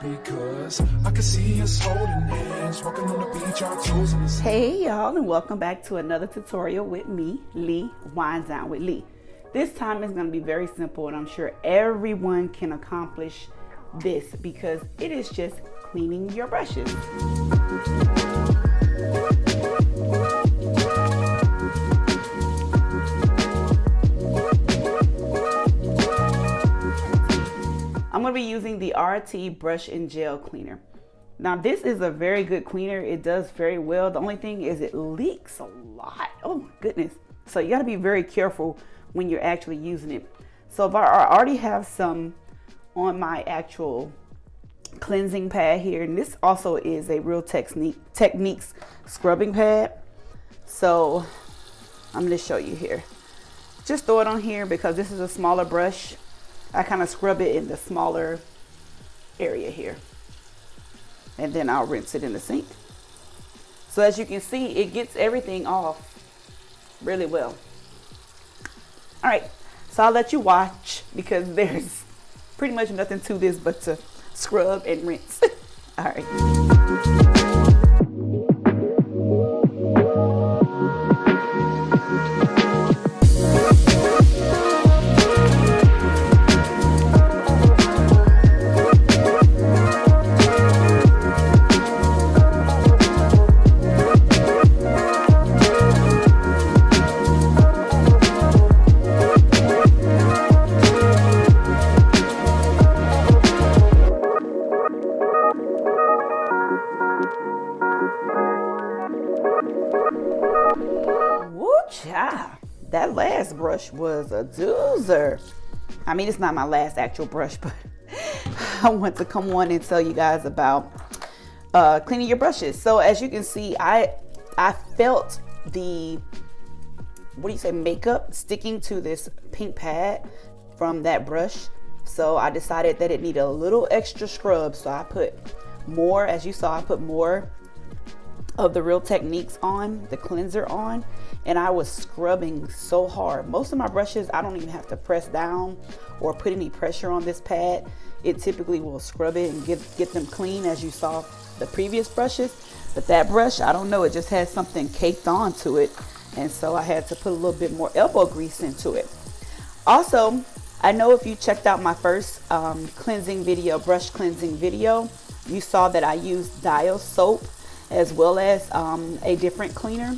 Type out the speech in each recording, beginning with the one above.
Because I can see us holding hands, walking on the beach, our toes in the sand. Hey y'all, and welcome back to another tutorial with me, Lee, Wine Down with Lee. This time is going to be very simple, and I'm sure everyone can accomplish this because it is just cleaning your brushes. I'm going to be using the RT brush and gel cleaner. Now this is a very good cleaner. It does very well. The only thing is it leaks a lot. Oh my goodness. So you got to be very careful when you're actually using it. So if I already have some on my actual cleansing pad here, and this also is a Real Techniques scrubbing pad. So I'm going to show you here. Just throw it on here because this is a smaller brush. I kind of scrub it in the smaller area here. And then I'll rinse it in the sink. So as you can see, it gets everything off really well. All right, so I'll let you watch because there's pretty much nothing to this but to scrub and rinse. All right. Woo-cha! That last brush was a doozer. I mean, it's not my last actual brush, but I want to come on and tell you guys about cleaning your brushes. So as you can see, I felt the, makeup sticking to this pink pad from that brush. So I decided that it needed a little extra scrub. So I put more, as you saw, I put more of the Real Techniques on, the cleanser on, and I was scrubbing so hard. Most of my brushes, I don't even have to press down or put any pressure on this pad. It typically will scrub it and get them clean, as you saw the previous brushes. But that brush, I don't know, it just had something caked onto it, and so I had to put a little bit more elbow grease into it. Also, I know if you checked out my first cleansing video, brush cleansing video, you saw that I used Dial soap as well as a different cleaner.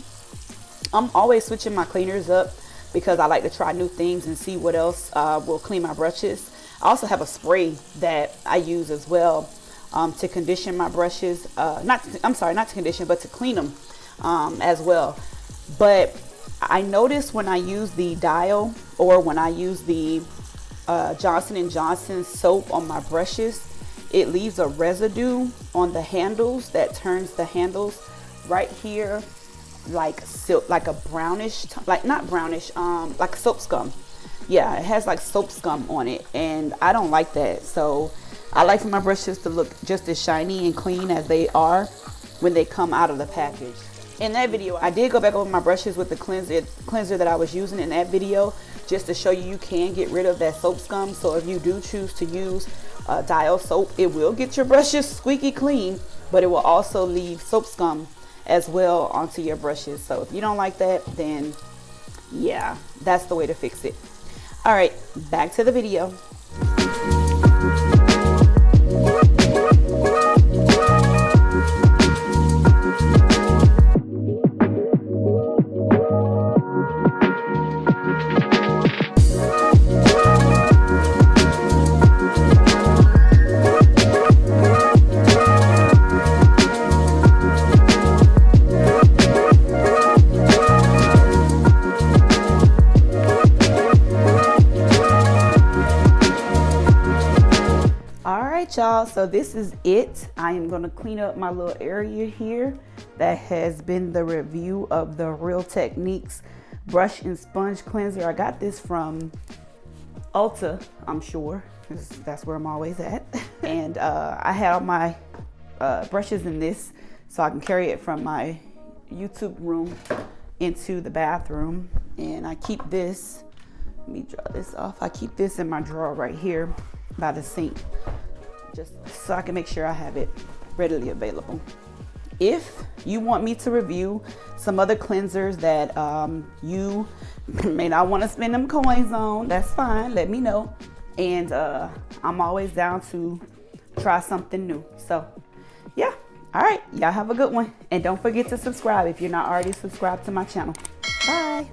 I'm always switching my cleaners up because I like to try new things and see what else will clean my brushes. I also have a spray that I use as well to condition my brushes. Not to condition, but to clean them as well. But I noticed when I use the Dial or when I use the Johnson & Johnson soap on my brushes, it leaves a residue on the handles that turns the handles right here like silk, like a brownish, like not brownish, like soap scum. Yeah, it has like soap scum on it, and I don't like that. So I like for my brushes to look just as shiny and clean as they are when they come out of the package. In that video, I did go back over my brushes with the cleanser that I was using in that video, just to show you can get rid of that soap scum. So if you do choose to use Dial soap, it will get your brushes squeaky clean, but it will also leave soap scum as well onto your brushes. So if you don't like that, then yeah, that's the way to fix it. All right, back to the video. Y'all, so this is it. I am going to clean up my little area here. That has been the review of the Real Techniques brush and sponge cleanser. I got this from Ulta, I'm sure, because that's where I'm always at. And I have my brushes in this so I can carry it from my YouTube room into the bathroom. And I keep this, let me draw this off. I keep this in my drawer right here by the sink. just so I can make sure I have it readily available. If you want me to review some other cleansers that you may not want to spend them coins on, that's fine, let me know. And I'm always down to try something new. So yeah, all right, y'all have a good one. And don't forget to subscribe if you're not already subscribed to my channel. Bye.